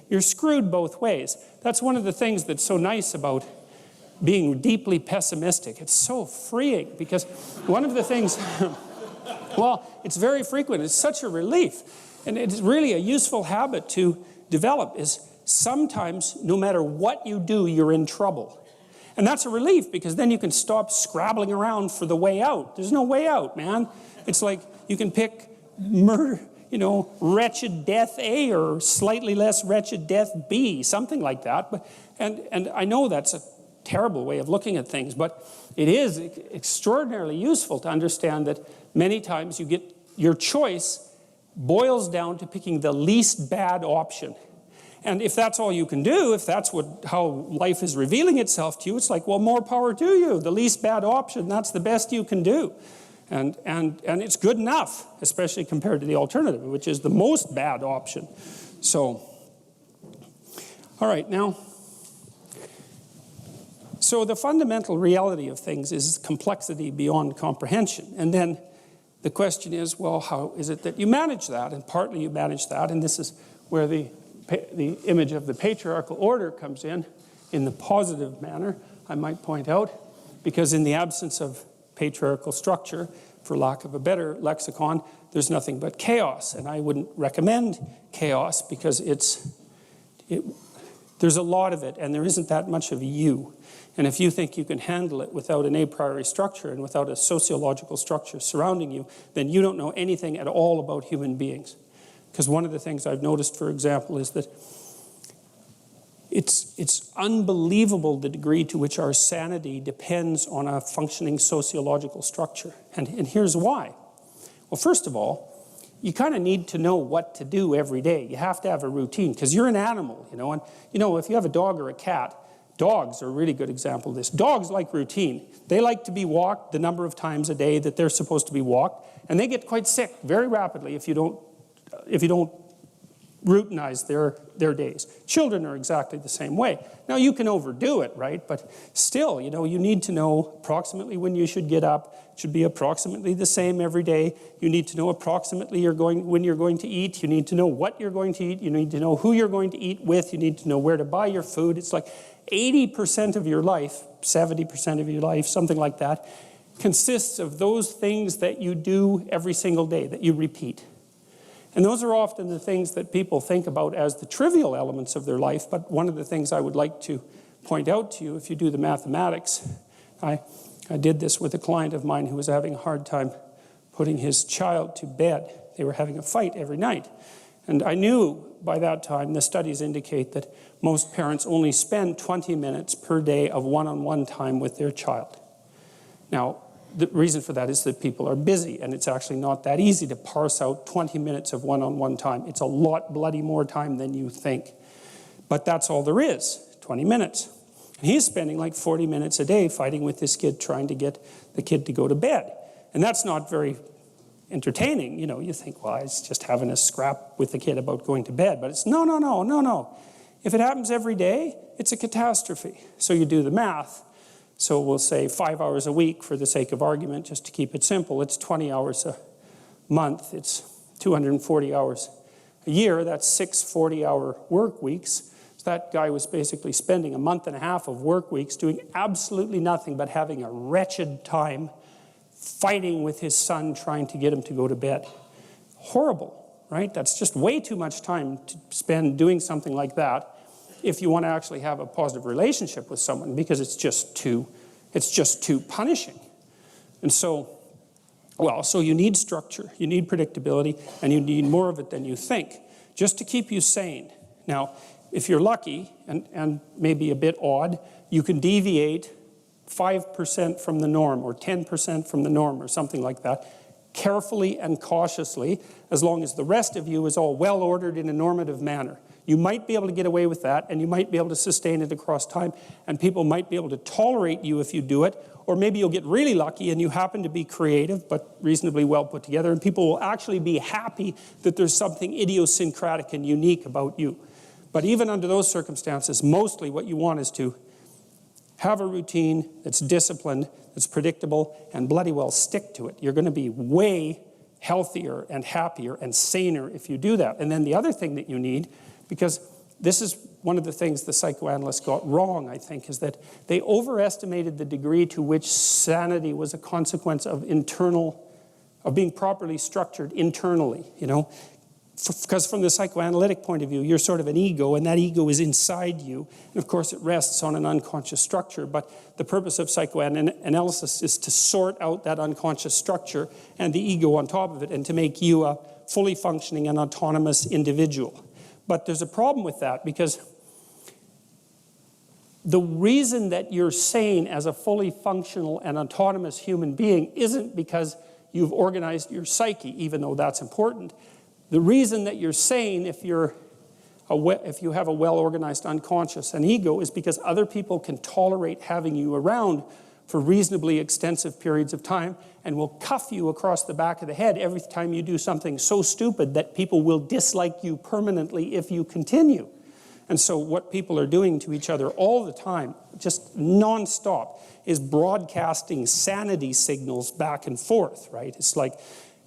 you're screwed both ways. That's one of the things that's so nice about being deeply pessimistic. It's so freeing, because one of the things, well, it's very frequent. It's such a relief. And it's really a useful habit to develop, is sometimes, no matter what you do, you're in trouble. And that's a relief, because then you can stop scrabbling around for the way out. There's no way out, man. It's like you can pick murder, wretched death A or slightly less wretched death B, something like that. But, and I know that's a terrible way of looking at things, but it is extraordinarily useful to understand that many times your choice boils down to picking the least bad option. And if that's all you can do, if that's how life is revealing itself to you, it's like, well, more power to you. The least bad option, that's the best you can do. And it's good enough, especially compared to the alternative, which is the most bad option. So, all right, now, so the fundamental reality of things is complexity beyond comprehension. And then the question is, well, how is it that you manage that? And partly you manage that, and this is where the image of the patriarchal order comes in the positive manner, I might point out, because in the absence of patriarchal structure, for lack of a better lexicon, there's nothing but chaos. And I wouldn't recommend chaos, because there's a lot of it, and there isn't that much of you. And if you think you can handle it without an a priori structure and without a sociological structure surrounding you, then you don't know anything at all about human beings. Because one of the things I've noticed, for example, is that it's unbelievable the degree to which our sanity depends on a functioning sociological structure. And here's why. Well, first of all, you kind of need to know what to do every day. You have to have a routine, because you're an animal, and if you have a dog or a cat, dogs are a really good example of this. Dogs like routine. They like to be walked the number of times a day that they're supposed to be walked, and they get quite sick very rapidly if you don't routinize their days. Children are exactly the same way. Now, you can overdo it, right? But still, you need to know approximately when you should get up. It should be approximately the same every day. You need to know approximately when you're going to eat. You need to know what you're going to eat. You need to know who you're going to eat with. You need to know where to buy your food. It's like 80% of your life, 70% of your life, something like that, consists of those things that you do every single day, that you repeat. And those are often the things that people think about as the trivial elements of their life. But one of the things I would like to point out to you, if you do the mathematics, I did this with a client of mine who was having a hard time putting his child to bed. They were having a fight every night. And I knew by that time, the studies indicate that most parents only spend 20 minutes per day of one-on-one time with their child. Now, the reason for that is that people are busy, and it's actually not that easy to parse out 20 minutes of one-on-one time. It's a lot bloody more time than you think. But that's all there is, 20 minutes. And he's spending like 40 minutes a day fighting with this kid, trying to get the kid to go to bed. And that's not very entertaining. You think, well, it's just having a scrap with the kid about going to bed. But it's no. If it happens every day, it's a catastrophe. So you do the math. So we'll say 5 hours a week for the sake of argument, just to keep it simple. It's 20 hours a month. It's 240 hours a year. That's 6 40-hour work weeks. So that guy was basically spending a month and a half of work weeks doing absolutely nothing but having a wretched time fighting with his son, trying to get him to go to bed. Horrible, right? That's just way too much time to spend doing something like that if you want to actually have a positive relationship with someone, because it's just too punishing. And so you need structure, you need predictability, and you need more of it than you think, just to keep you sane. Now, if you're lucky, and maybe a bit odd, you can deviate 5% from the norm, or 10% from the norm, or something like that, carefully and cautiously, as long as the rest of you is all well ordered in a normative manner. You might be able to get away with that, and you might be able to sustain it across time, and people might be able to tolerate you if you do it, or maybe you'll get really lucky and you happen to be creative but reasonably well put together, and people will actually be happy that there's something idiosyncratic and unique about you. But even under those circumstances, mostly what you want is to have a routine that's disciplined, that's predictable, and bloody well stick to it. You're going to be way healthier and happier and saner if you do that. And then the other thing that you need, because this is one of the things the psychoanalysts got wrong, I think, is that they overestimated the degree to which sanity was a consequence of being properly structured internally, you know. Because from the psychoanalytic point of view, you're sort of an ego, and that ego is inside you. And of course, it rests on an unconscious structure. But the purpose of psychoanalysis is to sort out that unconscious structure and the ego on top of it, and to make you a fully functioning and autonomous individual. But there's a problem with that, because the reason that you're sane as a fully functional and autonomous human being isn't because you've organized your psyche, even though that's important. The reason that you're sane, if you have a well-organized unconscious and ego, is because other people can tolerate having you around for reasonably extensive periods of time, and will cuff you across the back of the head every time you do something so stupid that people will dislike you permanently if you continue. And so what people are doing to each other all the time, just non-stop, is broadcasting sanity signals back and forth, right? It's like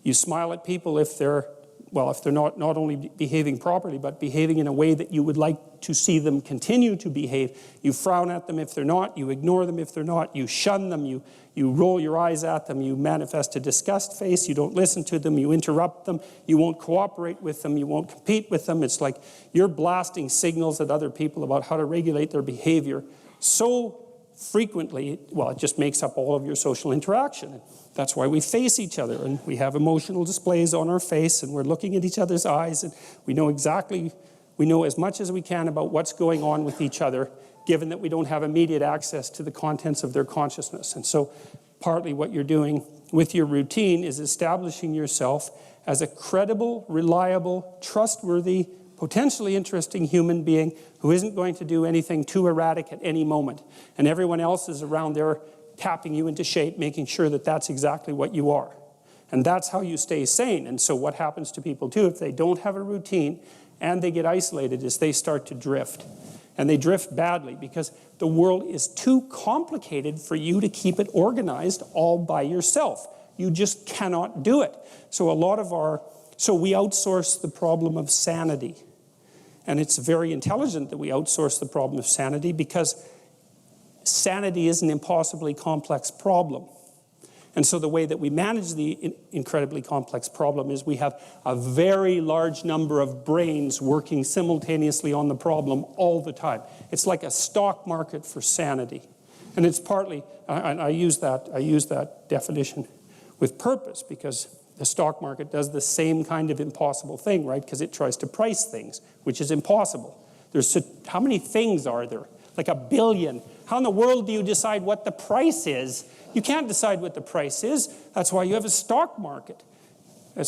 you smile at people if they're not only behaving properly, but behaving in a way that you would like to see them continue to behave. You frown at them if they're not. You ignore them if they're not. You shun them. You roll your eyes at them. You manifest a disgust face. You don't listen to them. You interrupt them. You won't cooperate with them. You won't compete with them. It's like you're blasting signals at other people about how to regulate their behavior so frequently, well, it just makes up all of your social interaction. That's why we face each other, and we have emotional displays on our face, and we're looking at each other's eyes, and we know as much as we can about what's going on with each other, given that we don't have immediate access to the contents of their consciousness. And so partly what you're doing with your routine is establishing yourself as a credible, reliable, trustworthy, potentially interesting human being who isn't going to do anything too erratic at any moment. And everyone else is around there tapping you into shape, making sure that that's exactly what you are. And that's how you stay sane. And so what happens to people too, if they don't have a routine and they get isolated, is they start to drift. And they drift badly because the world is too complicated for you to keep it organized all by yourself. You just cannot do it. So we outsource the problem of sanity. And it's very intelligent that we outsource the problem of sanity, because sanity is an impossibly complex problem. And so the way that we manage the incredibly complex problem is we have a very large number of brains working simultaneously on the problem all the time. It's like a stock market for sanity. And it's partly, I use that definition with purpose, because the stock market does the same kind of impossible thing, right? Because it tries to price things, which is impossible. How many things are there? Like 1 billion. How in the world do you decide what the price is? You can't decide what the price is. That's why you have a stock market.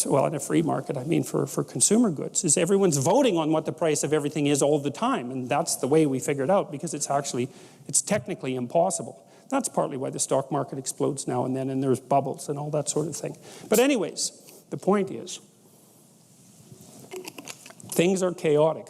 Well, in a free market, I mean for consumer goods, is everyone's voting on what the price of everything is all the time. And that's the way we figure it out, because it's technically impossible. That's partly why the stock market explodes now and then, and there's bubbles and all that sort of thing. But anyways, the point is, things are chaotic.